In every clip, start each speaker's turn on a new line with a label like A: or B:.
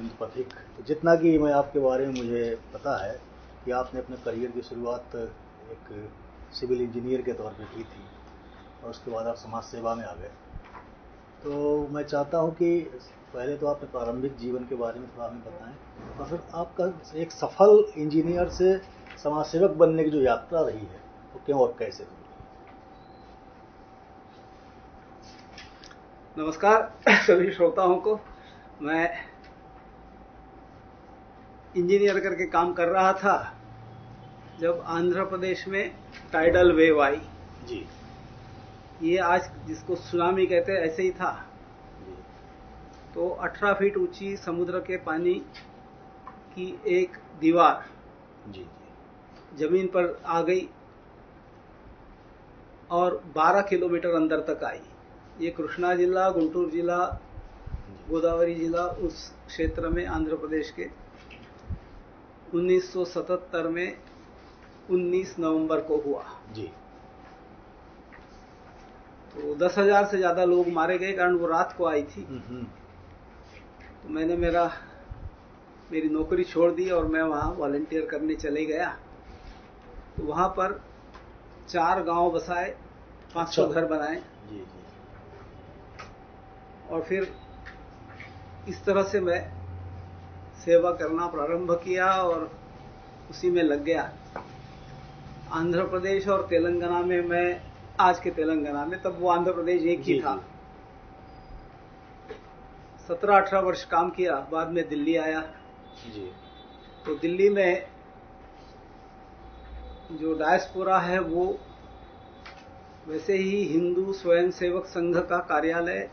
A: संत पथिक। जितना कि मैं आपके बारे में मुझे पता है कि आपने अपने करियर की शुरुआत एक सिविल इंजीनियर के तौर पे की थी और उसके बाद आप समाज सेवा में आ गए। तो मैं चाहता हूँ कि पहले तो आपने प्रारंभिक जीवन के बारे में थोड़ा हमें बताएं और फिर आपका एक सफल इंजीनियर से समाज सेवक बनने की जो यात्रा रही है वो क्यों और कैसे हुई।
B: नमस्कार सभी श्रोताओं को। मैं इंजीनियर करके काम कर रहा था जब आंध्र प्रदेश में टाइडल वेव आई
A: जी।
B: ये आज जिसको सुनामी कहते हैं ऐसे ही था
A: जी।
B: तो 18 फीट ऊंची समुद्र के पानी की एक दीवार
A: जी।
B: जमीन पर आ गई और 12 किलोमीटर अंदर तक आई। ये कृष्णा जिला, गुंटूर जिला, गोदावरी जिला उस क्षेत्र में आंध्र प्रदेश के 1977 में 19 नवंबर को हुआ।
A: जी।
B: तो 10,000 से ज्यादा लोग मारे गए कारण वो रात को आई थी। तो मैंने मेरी नौकरी छोड़ दी और मैं वहां वॉलंटियर करने चले गया। तो वहां पर 4 गांव बसाए, 500 घर बनाए।
A: जी। जी।
B: और फिर इस तरह से मैं सेवा करना प्रारंभ किया और उसी में लग गया। आंध्र प्रदेश और तेलंगाना में मैं, आज के तेलंगाना में, तब वो आंध्र प्रदेश एक ही था, 17-18 वर्ष काम किया। बाद में दिल्ली आया।
A: जी।
B: तो दिल्ली में जो डायस्पोरा है वो वैसे ही हिंदू स्वयंसेवक संघ का कार्यालय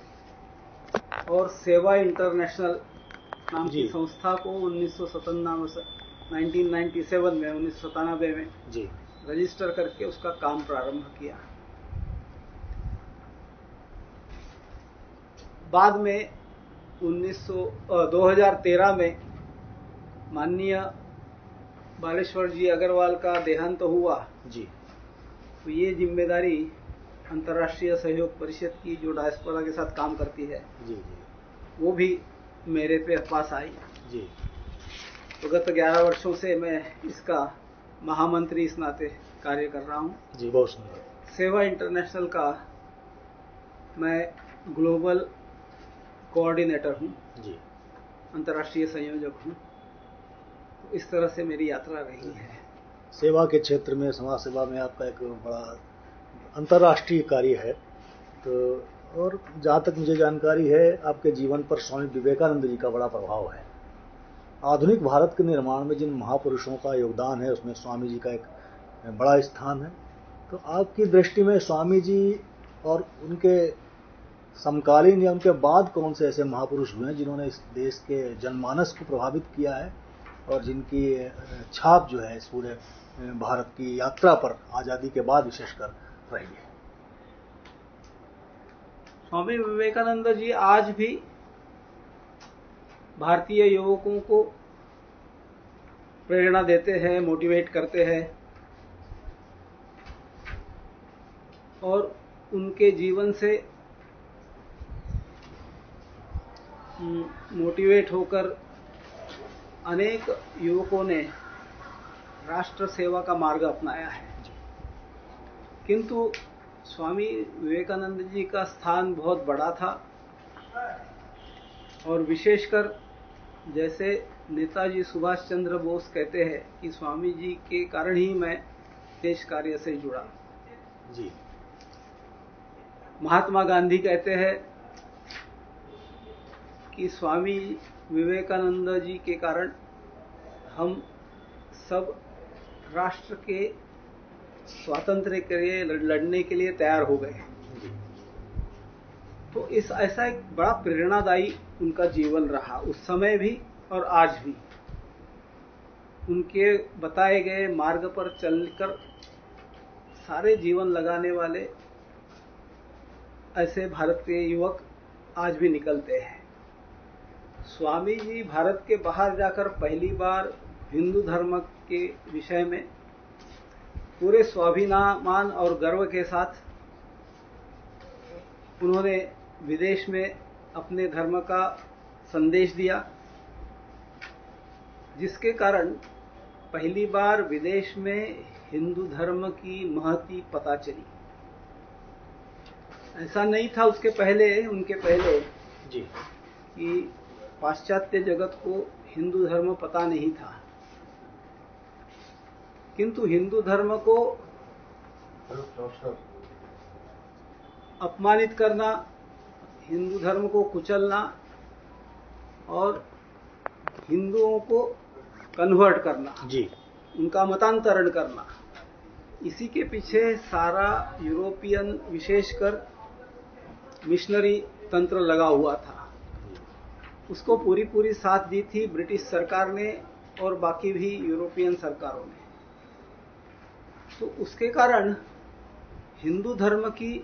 B: और सेवा इंटरनेशनल नाम की संस्था को 1997 में
A: जी
B: रजिस्टर करके उसका काम प्रारंभ किया। बाद में 2013 में माननीय बालेश्वर जी अग्रवाल का देहांत हुआ।
A: जी।
B: तो ये जिम्मेदारी अंतर्राष्ट्रीय सहयोग परिषद की जो डायस्पोरा के साथ काम करती है
A: जी। जी।
B: वो भी मेरे पास आई।
A: जी।
B: तो गत 11 वर्षों से मैं इसका महामंत्री इस नाते कार्य कर रहा हूँ।
A: जी, बहुत सुंदर।
B: सेवा इंटरनेशनल का मैं ग्लोबल कोऑर्डिनेटर हूँ।
A: जी।
B: अंतर्राष्ट्रीय संयोजक हूँ। तो इस तरह से मेरी यात्रा रही है।
A: सेवा के क्षेत्र में, समाज सेवा में आपका एक बड़ा अंतर्राष्ट्रीय कार्य है। तो और जहाँ तक मुझे जानकारी है आपके जीवन पर स्वामी विवेकानंद जी का बड़ा प्रभाव है। आधुनिक भारत के निर्माण में जिन महापुरुषों का योगदान है उसमें स्वामी जी का एक बड़ा स्थान है। तो आपकी दृष्टि में स्वामी जी और उनके समकालीन या उनके बाद कौन से ऐसे महापुरुष हुए हैं जिन्होंने इस देश के जनमानस को प्रभावित किया है और जिनकी छाप जो है इस पूरे भारत की यात्रा पर आज़ादी के बाद विशेषकर रही है।
B: स्वामी विवेकानंद जी आज भी भारतीय युवकों को प्रेरणा देते हैं, मोटिवेट करते हैं और उनके जीवन से मोटिवेट होकर अनेक युवकों ने राष्ट्र सेवा का मार्ग अपनाया है। किंतु स्वामी विवेकानंद जी का स्थान बहुत बड़ा था और विशेषकर जैसे नेताजी सुभाष चंद्र बोस कहते हैं कि स्वामी जी के कारण ही मैं देश कार्य से जुड़ा।
A: जी।
B: महात्मा गांधी कहते हैं कि स्वामी विवेकानंद जी के कारण हम सब राष्ट्र के स्वातंत्र्य के लिए लड़ने के लिए तैयार हो गए। तो इस ऐसा एक बड़ा प्रेरणादायी उनका जीवन रहा उस समय भी और आज भी। उनके बताए गए मार्ग पर चलकर सारे जीवन लगाने वाले ऐसे भारत के युवक आज भी निकलते हैं। स्वामी जी भारत के बाहर जाकर पहली बार हिंदू धर्म के विषय में पूरे स्वाभिमान और गर्व के साथ उन्होंने विदेश में अपने धर्म का संदेश दिया जिसके कारण पहली बार विदेश में हिंदू धर्म की महती पता चली। ऐसा नहीं था उसके पहले, उनके पहले
A: जी,
B: कि पाश्चात्य जगत को हिंदू धर्म पता नहीं था, किंतु हिंदू धर्म को अपमानित करना, हिंदू धर्म को कुचलना और हिंदुओं को कन्वर्ट करना
A: जी,
B: उनका मतांतरण करना, इसी के पीछे सारा यूरोपियन विशेषकर मिशनरी तंत्र लगा हुआ था। उसको पूरी साथ दी थी ब्रिटिश सरकार ने और बाकी भी यूरोपियन सरकारों ने। तो उसके कारण हिंदू धर्म की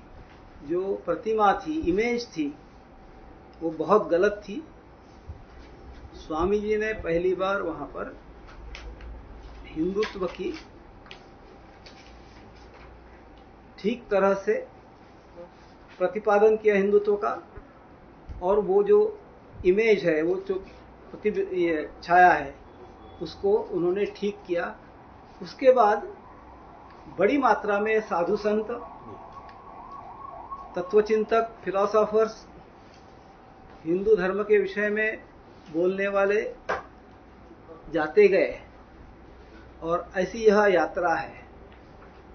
B: जो प्रतिमा थी, इमेज थी, वो बहुत गलत थी। स्वामी जी ने पहली बार वहां पर हिंदुत्व की ठीक तरह से प्रतिपादन किया हिंदुत्व का, और वो जो इमेज है, वो जो छाया है, उसको उन्होंने ठीक किया। उसके बाद बड़ी मात्रा में साधु संत, तत्वचिंतक, फिलोसोफर्स, हिंदू धर्म के विषय में बोलने वाले जाते गए, और ऐसी यह यात्रा है।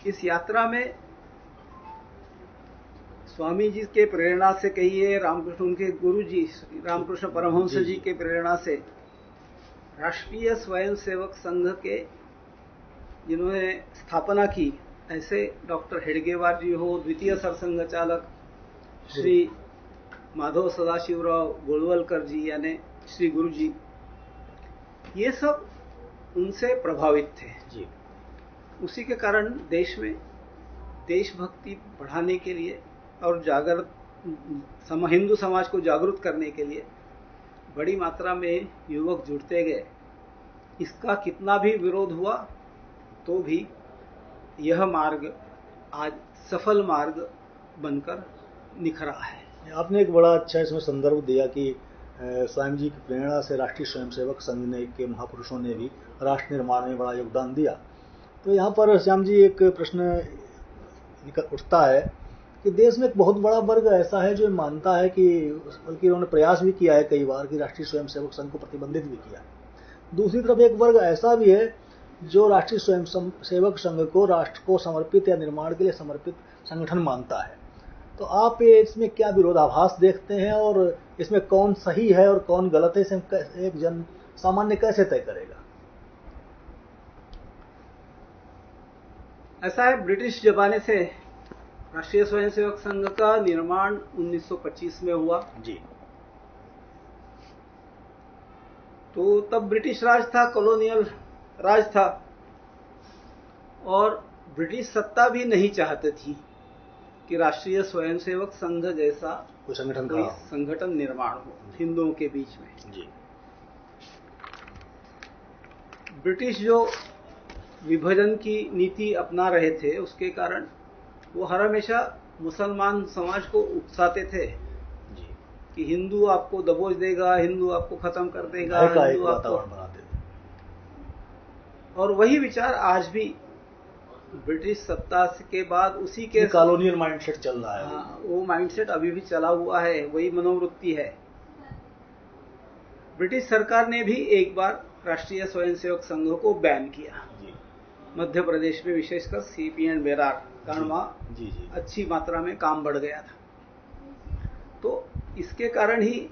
B: इस यात्रा में स्वामी जी के प्रेरणा से कहिए, रामकृष्ण उनके गुरु जी रामकृष्ण परमहंस जी के प्रेरणा से राष्ट्रीय स्वयंसेवक संघ के जिन्होंने स्थापना की, ऐसे डॉक्टर हेडगेवार जी हो, द्वितीय सरसंघ चालक श्री माधव सदाशिवराव गोलवलकर जी यानी श्री गुरु जी, ये सब उनसे प्रभावित थे
A: जी।
B: उसी के कारण देश में देशभक्ति बढ़ाने के लिए और हिंदू समाज को जागरूक करने के लिए बड़ी मात्रा में युवक जुड़ते गए। इसका कितना भी विरोध हुआ तो भी यह मार्ग आज सफल मार्ग बनकर निखरा है।
A: आपने एक बड़ा अच्छा इसमें संदर्भ दिया कि स्वामी जी की प्रेरणा से राष्ट्रीय स्वयंसेवक संघ के महापुरुषों ने भी राष्ट्र निर्माण में बड़ा योगदान दिया। तो यहाँ पर श्याम जी एक प्रश्न उठता है कि देश में एक बहुत बड़ा वर्ग ऐसा है जो मानता है कि, बल्कि उन्होंने प्रयास भी किया है कई बार कि राष्ट्रीय स्वयंसेवक संघ को प्रतिबंधित भी किया। दूसरी तरफ एक वर्ग ऐसा भी है जो राष्ट्रीय स्वयंसेवक संघ को राष्ट्र को समर्पित या निर्माण के लिए समर्पित संगठन मानता है। तो आप इसमें क्या विरोधाभास देखते हैं, और इसमें कौन सही है और कौन गलत है, इसे एक जन सामान्य कैसे तय करेगा?
B: ऐसा है, ब्रिटिश जमाने से राष्ट्रीय स्वयंसेवक संघ का निर्माण 1925 में हुआ
A: जी।
B: तो तब ब्रिटिश राज था, कॉलोनियल राज था, और ब्रिटिश सत्ता भी नहीं चाहती थी कि राष्ट्रीय स्वयंसेवक संघ जैसा
A: कोई संगठन
B: निर्माण हो हिंदुओं के बीच में
A: जी।
B: ब्रिटिश जो विभाजन की नीति अपना रहे थे, उसके कारण वो हर हमेशा मुसलमान समाज को उकसाते थे
A: जी।
B: कि हिंदू आपको दबोच देगा, हिंदू आपको खत्म कर देगा, हिंदू
A: वातावरण बना देगा।
B: और वही विचार आज भी ब्रिटिश सत्ता के बाद उसी के
A: कॉलोनियल माइंडसेट चल रहा है।
B: हाँ, वो माइंडसेट अभी भी चला हुआ है, वही मनोवृत्ति है। ब्रिटिश सरकार ने भी एक बार राष्ट्रीय स्वयंसेवक संघ को बैन किया मध्य प्रदेश में, विशेषकर सीपी एंड बेरार, कारण वहां अच्छी मात्रा में काम बढ़ गया था। तो इसके कारण ही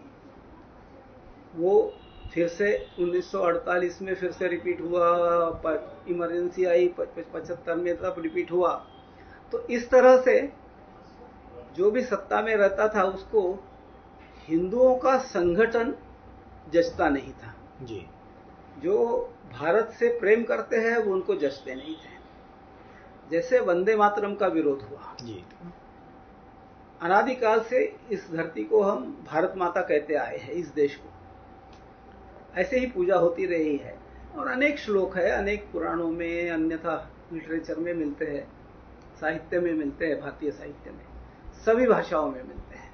B: वो फिर से 1948 में फिर से रिपीट हुआ, इमरजेंसी आई 75 में, तब रिपीट हुआ। तो इस तरह से जो भी सत्ता में रहता था उसको हिंदुओं का संगठन जचता नहीं था
A: जी।
B: जो भारत से प्रेम करते हैं वो उनको जचते नहीं थे। जैसे वंदे मातरम का विरोध हुआ
A: जी।
B: अनादिकाल से इस धरती को हम भारत माता कहते आए हैं, इस देश को ऐसे ही पूजा होती रही है। और अनेक श्लोक है, अनेक पुराणों में, अन्यथा लिटरेचर में मिलते हैं, साहित्य में मिलते हैं, भारतीय साहित्य में सभी भाषाओं में मिलते हैं,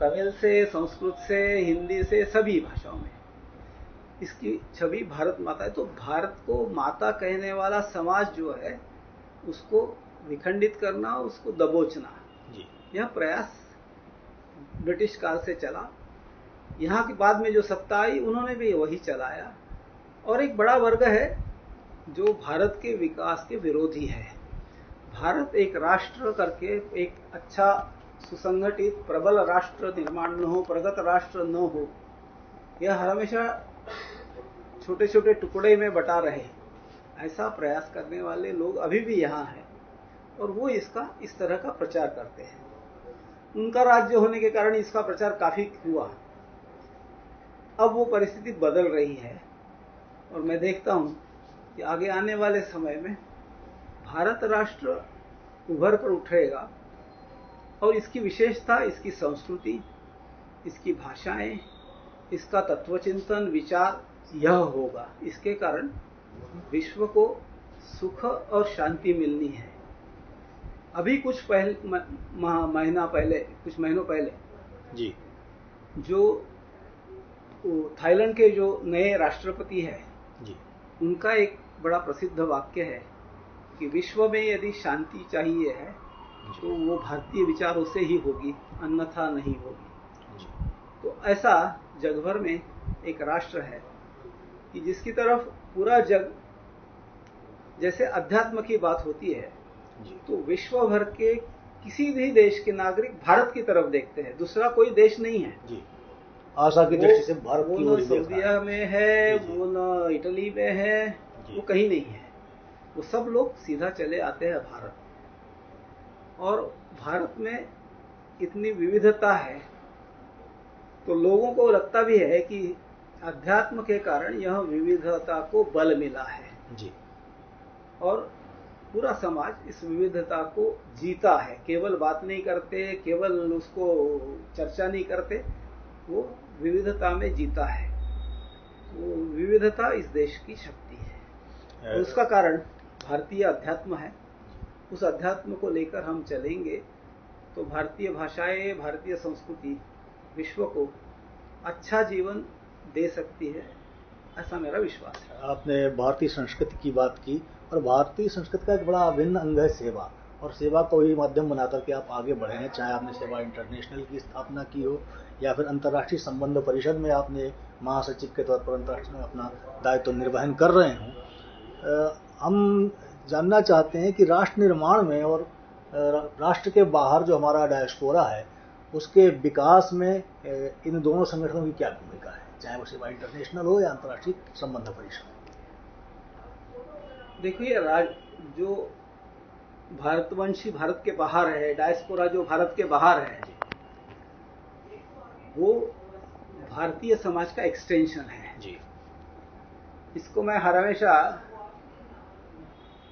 B: तमिल से, संस्कृत से, हिंदी से, सभी भाषाओं में इसकी छवि भारत माता है। तो भारत को माता कहने वाला समाज जो है उसको विखंडित करना, उसको दबोचना, यह प्रयास ब्रिटिश काल से चला। यहाँ के बाद में जो सत्ता आई उन्होंने भी वही चलाया। और एक बड़ा वर्ग है जो भारत के विकास के विरोधी है। भारत एक राष्ट्र करके, एक अच्छा सुसंगठित प्रबल राष्ट्र निर्माण न हो, प्रगत राष्ट्र न हो, यह हमेशा छोटे छोटे टुकड़े में बटा रहे, ऐसा प्रयास करने वाले लोग अभी भी यहाँ हैं और वो इसका इस तरह का प्रचार करते हैं। उनका राज्य होने के कारण इसका प्रचार काफी हुआ। अब वो परिस्थिति बदल रही है और मैं देखता हूं कि आगे आने वाले समय में भारत राष्ट्र उभर कर उठेगा और इसकी विशेषता, इसकी संस्कृति, इसकी भाषाएं, इसका तत्वचिंतन, विचार यह होगा। इसके कारण विश्व को सुख और शांति मिलनी है। अभी कुछ महीनों पहले
A: जी,
B: जो थाईलैंड के जो नए राष्ट्रपति हैं
A: जी,
B: उनका एक बड़ा प्रसिद्ध वाक्य है कि विश्व में यदि शांति चाहिए है तो वो भारतीय विचारों से ही होगी, अन्यथा नहीं होगी। तो ऐसा जग भर में एक राष्ट्र है कि जिसकी तरफ पूरा जग, जैसे अध्यात्म की बात होती है तो विश्व भर के किसी भी देश के नागरिक भारत की तरफ देखते हैं, दूसरा कोई देश नहीं है जी।
A: आशा की दृष्टि से भारत की
B: ओर सऊदीया में है, वो न इटली में है, वो कहीं नहीं है। वो सब लोग सीधा चले आते हैं भारत। और भारत में इतनी विविधता है तो लोगों को लगता भी है कि अध्यात्म के कारण यह विविधता को बल मिला है जी। और पूरा समाज इस विविधता को जीता है, केवल बात नहीं करते, केवल उसको चर्चा नहीं करते, वो विविधता में जीता है। वो विविधता इस देश की शक्ति है। उसका कारण भारतीय अध्यात्म है। उस अध्यात्म को लेकर हम चलेंगे तो भारतीय भाषाएं, भारतीय संस्कृति विश्व को अच्छा जीवन दे सकती है, ऐसा मेरा विश्वास है।
A: आपने भारतीय संस्कृति की बात की और भारतीय संस्कृति का एक बड़ा अभिन्न अंग है सेवा, और सेवा को ही माध्यम बनाकर के आप आगे बढ़े हैं। चाहे आपने सेवा इंटरनेशनल की स्थापना की हो या फिर अंतर्राष्ट्रीय संबंध परिषद में आपने महासचिव के तौर पर अंतर्राष्ट्रीय में अपना दायित्व निर्वहन कर रहे हों। हम जानना चाहते हैं कि राष्ट्र निर्माण में और राष्ट्र के बाहर जो हमारा डायस्पोरा है उसके विकास में इन दोनों संगठनों की क्या भूमिका है, चाहे वो सेवा इंटरनेशनल हो या अंतर्राष्ट्रीय संबंध परिषद।
B: देखिए, जो भारतवंशी भारत के बाहर है, डायस्पोरा जो भारत के बाहर है, वो भारतीय समाज का एक्सटेंशन है जी। इसको मैं हमेशा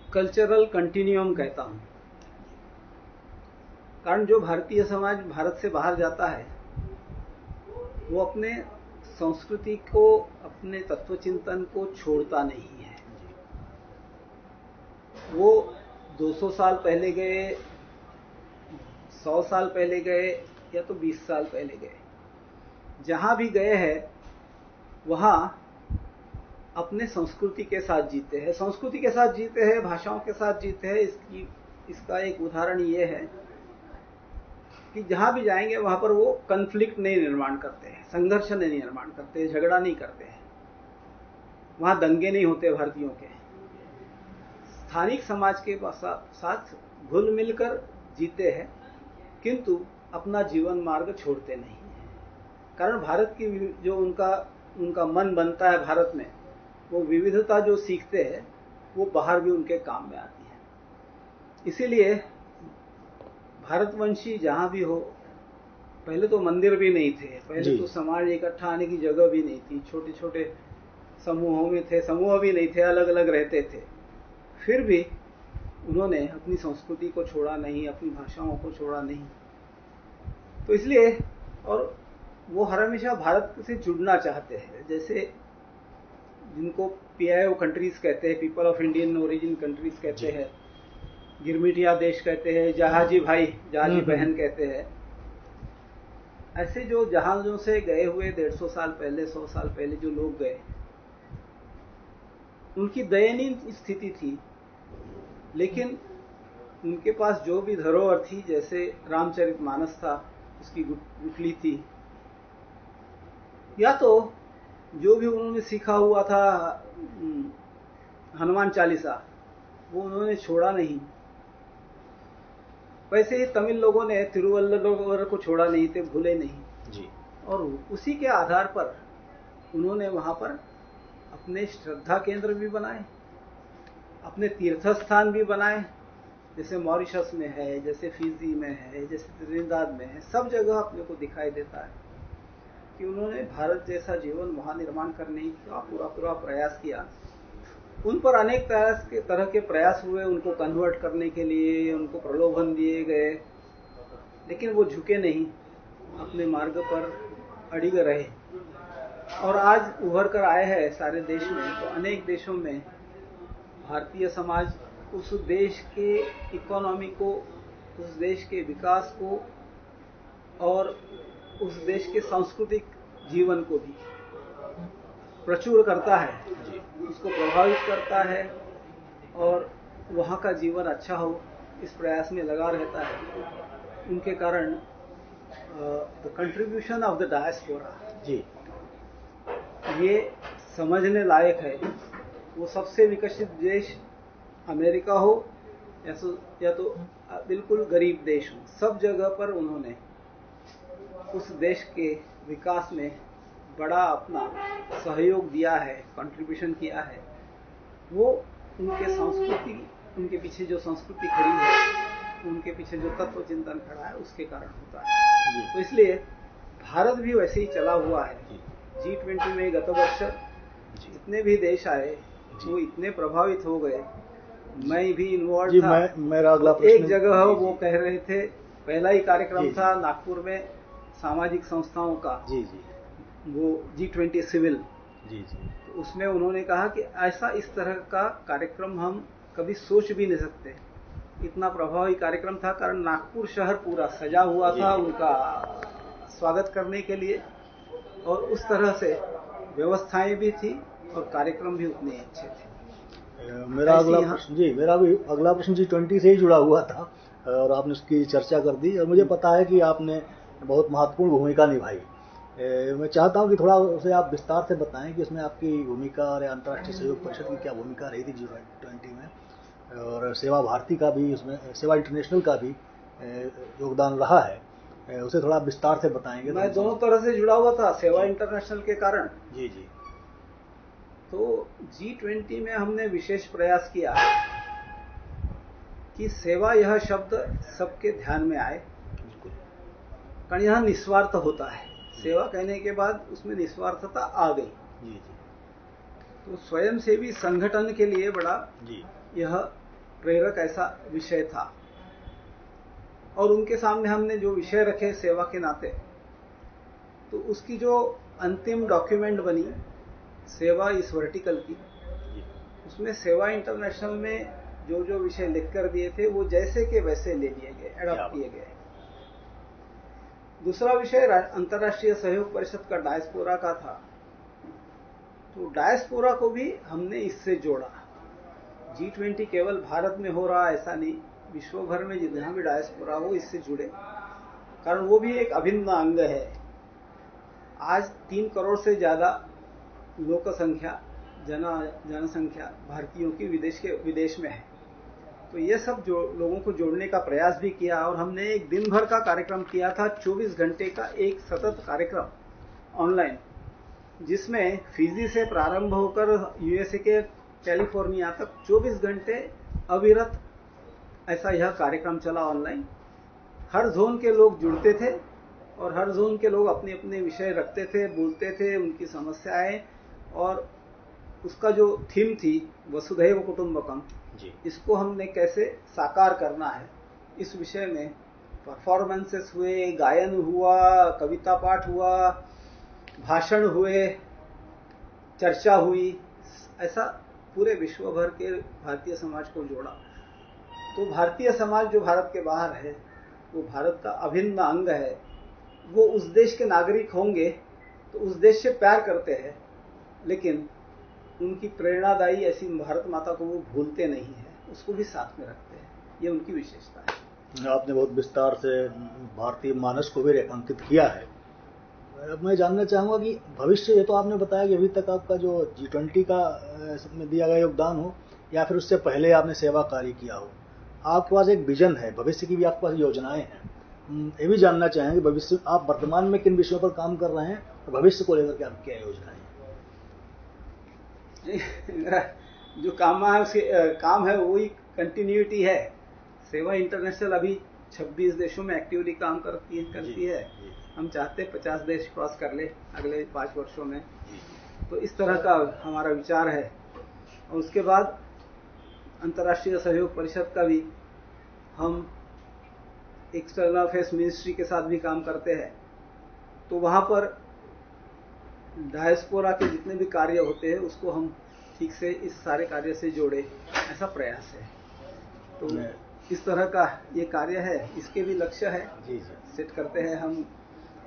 B: कल्चरल कंटिन्यूम कहता हूं। कारण जो भारतीय समाज भारत से बाहर जाता है वो अपने संस्कृति को, अपने तत्वचिंतन को छोड़ता नहीं है। वो 200 साल पहले गए, 100 साल पहले गए या तो 20 साल पहले गए, जहां भी गए हैं वहां अपने संस्कृति के साथ जीते हैं, संस्कृति के साथ जीते हैं, भाषाओं के साथ जीते हैं। इसका एक उदाहरण ये है कि जहां भी जाएंगे वहां पर वो कन्फ्लिक्ट नहीं निर्माण करते हैं, संघर्ष नहीं निर्माण करते, झगड़ा नहीं करते हैं, वहां दंगे नहीं होते भारतीयों के। स्थानिक समाज के साथ घुल मिलकर जीते हैं, किंतु अपना जीवन मार्ग छोड़ते नहीं है। कारण भारत की जो उनका मन बनता है भारत में, वो विविधता जो सीखते हैं वो बाहर भी उनके काम में आती है। इसीलिए भारतवंशी जहां भी हो, पहले तो मंदिर भी नहीं थे, पहले तो समाज इकट्ठा आने की जगह भी नहीं थी, छोटे छोटे समूहों में थे, समूह भी नहीं थे, अलग अलग रहते थे। फिर भी उन्होंने अपनी संस्कृति को छोड़ा नहीं, अपनी भाषाओं को छोड़ा नहीं। तो इसलिए, और वो हमेशा भारत से जुड़ना चाहते हैं। जैसे जिनको PIO कंट्रीज कहते हैं, people of Indian origin countries कहते हैं, गिरमिटिया देश कहते हैं, जहाजी भाई, जहाजी बहन कहते हैं। ऐसे जो जहाजों से गए हुए 150 साल पहले, 100 साल पहले जो लोग गए, उनकी दयनीय स्थिति थी, लेकिन उनके पास जो भी धरोहर थी, जैसे रामचरितमानस था, उसकी गुठली थी, या तो जो भी उन्होंने सीखा हुआ था हनुमान चालीसा, वो उन्होंने छोड़ा नहीं। वैसे ही तमिल लोगों ने तिरुवल्लुवर को छोड़ा नहीं थे, भूले नहीं
A: जी।
B: और उसी के आधार पर उन्होंने वहां पर अपने श्रद्धा केंद्र भी बनाए, अपने तीर्थ स्थान भी बनाए, जैसे मॉरिशस में है, जैसे फिजी में है, जैसे त्रिनिदाद में है। सब जगह अपने को दिखाई देता है कि उन्होंने भारत जैसा जीवन वहां निर्माण करने का पूरा प्रयास किया। उन पर अनेक तरह के प्रयास हुए, उनको कन्वर्ट करने के लिए उनको प्रलोभन दिए गए, लेकिन वो झुके नहीं, अपने मार्ग पर अडिग रहे और आज उभर कर आए हैं सारे देश में। तो अनेक देशों में भारतीय समाज उस देश के इकोनॉमी को, उस देश के विकास को और उस देश के सांस्कृतिक जीवन को भी प्रचुर करता है, उसको प्रभावित करता है और वहाँ का जीवन अच्छा हो, इस प्रयास में लगा रहता है। उनके कारण the contribution of the diaspora
A: जी,
B: ये समझने लायक है। वो सबसे विकसित देश अमेरिका हो या तो बिल्कुल गरीब देश हो, सब जगह पर उन्होंने उस देश के विकास में बड़ा अपना सहयोग दिया है, कंट्रीब्यूशन किया है। वो उनके संस्कृति, उनके पीछे जो संस्कृति खड़ी है, उनके पीछे जो तत्व चिंतन खड़ा है, उसके कारण होता है। तो इसलिए भारत भी वैसे ही चला हुआ है। G20 में गत वर्ष जितने भी देश आए वो इतने प्रभावित हो गए, मैं भी इन्वॉल्व था।
A: मेरा अगला
B: एक जगह वो कह रहे थे, पहला ही कार्यक्रम था नागपुर में सामाजिक संस्थाओं का, वो G20 सिविल, तो उसमें उन्होंने कहा कि ऐसा इस तरह का कार्यक्रम हम कभी सोच भी नहीं सकते। इतना प्रभावी कार्यक्रम था, कारण नागपुर शहर पूरा सजा हुआ था उनका स्वागत करने के लिए और उस तरह से व्यवस्थाएं भी थी और कार्यक्रम भी उतने अच्छे थे।
A: मेरा भी अगला प्रश्न G20 से ही जुड़ा हुआ था और आपने उसकी चर्चा कर दी और मुझे पता है कि आपने बहुत महत्वपूर्ण भूमिका निभाई। मैं चाहता हूं कि थोड़ा उसे आप विस्तार से बताएं कि इसमें आपकी भूमिका और अंतर्राष्ट्रीय सहयोग परिषद की क्या भूमिका रही थी G20 में, और सेवा भारती का भी, उसमें सेवा इंटरनेशनल का भी योगदान रहा है, उसे थोड़ा विस्तार से बताएंगे।
B: मैं दोनों तरह से जुड़ा हुआ था, सेवा इंटरनेशनल के कारण।
A: जी।
B: तो G20 में हमने विशेष प्रयास किया कि सेवा यह शब्द सबके ध्यान में आए, कारण यह निस्वार्थ होता है। सेवा कहने के बाद उसमें निस्वार्थता आ गई। तो स्वयंसेवी संगठन के लिए बड़ा यह प्रेरक ऐसा विषय था और उनके सामने हमने जो विषय रखे सेवा के नाते, तो उसकी जो अंतिम डॉक्यूमेंट बनी सेवा इस वर्टिकल की, उसमें सेवा इंटरनेशनल में जो जो विषय लिख कर दिए थे वो जैसे के वैसे ले लिए गए, एडॉप्ट किए गए। दूसरा विषय अंतर्राष्ट्रीय सहयोग परिषद का डायस्पोरा का था। तो डायस्पोरा को भी हमने इससे जोड़ा। G20 केवल भारत में हो रहा ऐसा नहीं, विश्व भर में जितना भी डायस्पोरा हो इससे जुड़े, कारण वो भी एक अभिन्न अंग है। आज 3 करोड़ से ज्यादा लोक संख्या, जनसंख्या भारतीयों की विदेश में है। तो ये सब जो लोगों को जोड़ने का प्रयास भी किया और हमने एक दिन भर का कार्यक्रम किया था, 24 घंटे का एक सतत कार्यक्रम ऑनलाइन, जिसमें फिजी से प्रारंभ होकर यूएसए के कैलिफोर्निया तक 24 घंटे अविरत ऐसा यह कार्यक्रम चला ऑनलाइन। हर जोन के लोग जुड़ते थे और हर जोन के लोग अपने अपने विषय रखते थे, बोलते थे उनकी समस्याएं, और उसका जो थीम थी वसुधैव कुटुंबकम, इसको हमने कैसे साकार करना है, इस विषय में परफॉर्मेंसेस हुए, गायन हुआ, कविता पाठ हुआ, भाषण हुए, चर्चा हुई, ऐसा पूरे विश्व भर के भारतीय समाज को जोड़ा। तो भारतीय समाज जो भारत के बाहर है वो भारत का अभिन्न अंग है। वो उस देश के नागरिक होंगे तो उस देश से प्यार करते हैं, लेकिन उनकी प्रेरणादायी ऐसी भारत माता को वो भूलते नहीं है, उसको भी साथ में रखते हैं। ये उनकी विशेषता है।
A: आपने बहुत विस्तार से भारतीय मानस को भी रेखांकित किया है। अब मैं जानना चाहूंगा कि भविष्य, ये तो आपने बताया कि अभी तक आपका जो G20 का में दिया गया योगदान हो या फिर उससे पहले आपने सेवा कार्य किया हो, आपके पास एक विजन है, भविष्य की भी आपके पास योजनाएं हैं। ये भी जानना चाहेंगे भविष्य आप वर्तमान में किन विषयों पर काम कर रहे हैं और भविष्य को लेकर के आपकी क्या योजनाएं
B: हैं। मेरा जो काम है वही कंटिन्यूटी है। सेवा इंटरनेशनल अभी 26 देशों में एक्टिवली काम करती है। हम चाहते हैं 50 देश क्रॉस कर ले अगले 5 वर्षों में। तो इस तरह का हमारा विचार है। और उसके बाद अंतर्राष्ट्रीय सहयोग परिषद का भी हम एक्सटर्नल अफेयर्स मिनिस्ट्री के साथ भी काम करते हैं। तो वहां पर डायस्पोरा के जितने भी कार्य होते हैं उसको हम ठीक से इस सारे कार्य से जोड़े, ऐसा प्रयास है। तो इस तरह का ये कार्य है, इसके भी लक्ष्य है, सेट करते हैं हम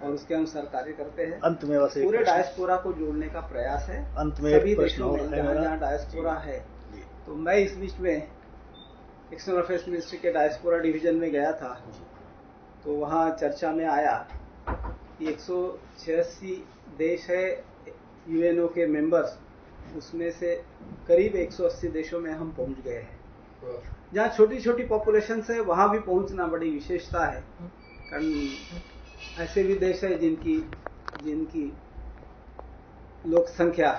B: और उसके अनुसार कार्य करते हैं।
A: अंत में बस
B: पूरे डायस्पोरा को जोड़ने का प्रयास है
A: अंत में
B: सभी देशों में जहाँ डायस्पोरा है। तो मैं इस बीच में एक्सटर्नल अफेयर्स मिनिस्ट्री के डायस्पोरा डिवीजन में गया था। तो वहाँ चर्चा में आया कि 186 देश है यूएनओ के मेंबर्स, उसमें से करीब 180 देशों में हम पहुंच गए हैं। जहाँ छोटी छोटी पॉपुलेशन है वहां भी पहुंचना बड़ी विशेषता है, कारण ऐसे भी देश है जिनकी लोक संख्या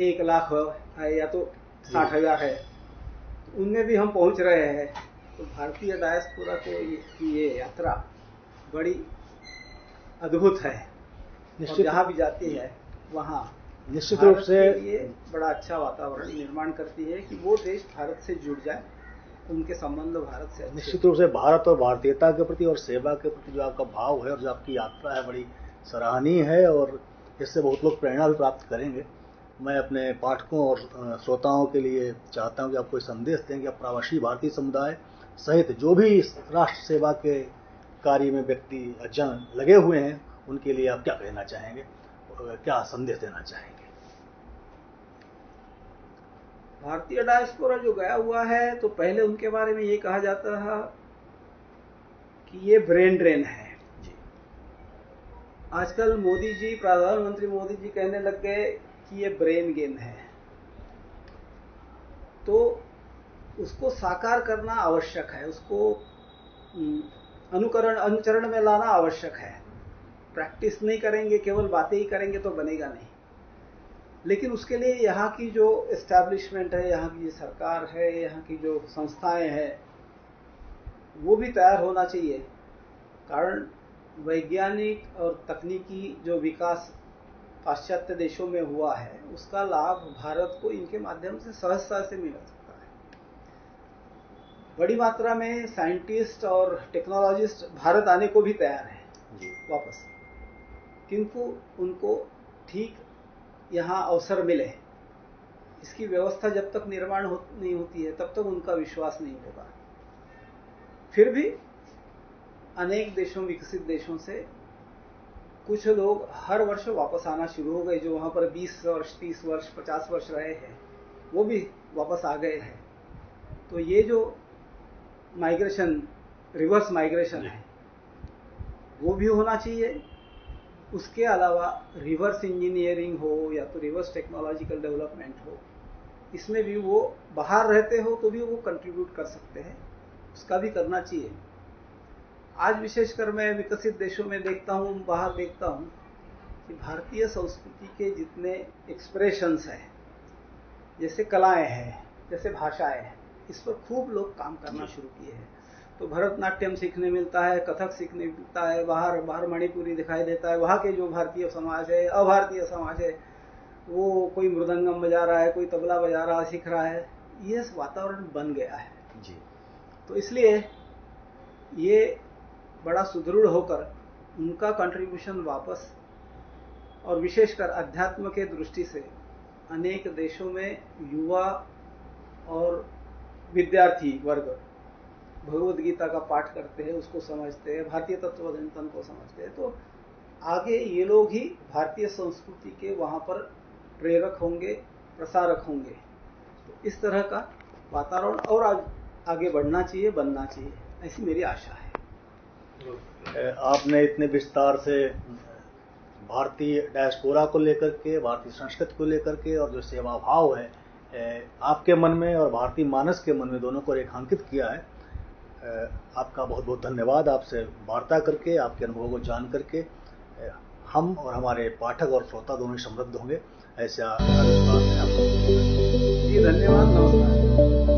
B: 1 लाख है या तो 60,000 है, उनमें भी हम पहुंच रहे हैं। तो भारतीय डायस्पोरा को ये यात्रा बड़ी अद्भुत है और जहां भी जाती है वहां
A: निश्चित रूप से
B: ये बड़ा अच्छा वातावरण निर्माण करती है कि वो देश भारत से जुड़ जाए, उनके संबंध भारत से।
A: निश्चित रूप से भारत और भारतीयता के प्रति और सेवा के प्रति जो आपका भाव है और जो आपकी यात्रा है बड़ी सराहनीय है और इससे बहुत लोग प्रेरणा भी प्राप्त करेंगे। मैं अपने पाठकों और श्रोताओं के लिए चाहता हूं कि आप कोई संदेश दें कि आप प्रवासी भारतीय समुदाय सहित जो भी राष्ट्र सेवा के कार्य में व्यक्ति जन लगे हुए हैं उनके लिए आप क्या कहना चाहेंगे, क्या संदेश देना चाहेंगे?
B: भारतीय डायस्पोरा जो गया हुआ है तो पहले उनके बारे में ये कहा जाता था कि ये ब्रेन ड्रेन है। आजकल मोदी जी, प्रधानमंत्री मोदी जी कहने लग गए कि ये ब्रेन गेन है। तो उसको साकार करना आवश्यक है, उसको अनुचरण में लाना आवश्यक है। प्रैक्टिस नहीं करेंगे, केवल बातें ही करेंगे तो बनेगा नहीं। लेकिन उसके लिए यहाँ की जो एस्टैब्लिशमेंट है, यहाँ की सरकार है, यहाँ की जो संस्थाएं हैं, वो भी तैयार होना चाहिए। कारण वैज्ञानिक और तकनीकी जो विकास पाश्चात्य देशों में हुआ है उसका लाभ भारत को इनके माध्यम से सहजता से मिल सकता है। बड़ी मात्रा में साइंटिस्ट और टेक्नोलॉजिस्ट भारत आने को भी तैयार हैं वापस, किंतु उनको ठीक यहाँ अवसर मिले, इसकी व्यवस्था जब तक निर्माण नहीं होती है तब तक उनका विश्वास नहीं होगा। फिर भी अनेक देशों, विकसित देशों से कुछ लोग हर वर्ष वापस आना शुरू हो गए। जो वहां पर 20 वर्ष, 30 वर्ष, 50 वर्ष रहे हैं वो भी वापस आ गए हैं। तो ये जो माइग्रेशन, रिवर्स माइग्रेशन है, वो भी होना चाहिए। उसके अलावा रिवर्स इंजीनियरिंग हो या तो रिवर्स टेक्नोलॉजिकल डेवलपमेंट हो, इसमें भी वो बाहर रहते हो तो भी वो कंट्रीब्यूट कर सकते हैं, उसका भी करना चाहिए। आज विशेषकर मैं विकसित देशों में देखता हूँ, बाहर देखता हूँ कि भारतीय संस्कृति के जितने एक्सप्रेशंस हैं, जैसे कलाएं हैं, जैसे भाषाएं हैं, इस पर खूब लोग काम करना शुरू किए हैं। तो भरतनाट्यम सीखने मिलता है, कथक सीखने मिलता है, बाहर मणिपुरी दिखाई देता है। वहाँ के जो भारतीय समाज है, अभारतीय समाज है, वो कोई मृदंगम बजा रहा है, कोई तबला बजा रहा है, सीख रहा है। ये वातावरण बन गया है जी। तो इसलिए ये बड़ा सुदृढ़ होकर उनका कंट्रीब्यूशन वापस, और विशेषकर अध्यात्म के दृष्टि से अनेक देशों में युवा और विद्यार्थी वर्ग भगवद गीता का पाठ करते हैं, उसको समझते हैं, भारतीय तत्वचिंतन को समझते हैं। तो आगे ये लोग ही भारतीय संस्कृति के वहां पर प्रेरक होंगे, प्रसारक होंगे। तो इस तरह का वातावरण और आगे बढ़ना चाहिए, बनना चाहिए, ऐसी मेरी आशा है।
A: आपने इतने विस्तार से भारतीय डायस्पोरा को लेकर के, भारतीय संस्कृति को लेकर के और जो सेवा भाव है आपके मन में और भारतीय मानस के मन में, दोनों को रेखांकित किया है। आपका बहुत बहुत धन्यवाद। आपसे वार्ता करके, आपके अनुभवों को जान करके हम और हमारे पाठक और श्रोता दोनों समृद्ध होंगे, ऐसा विश्वास है।
B: जी धन्यवाद, नमस्कार।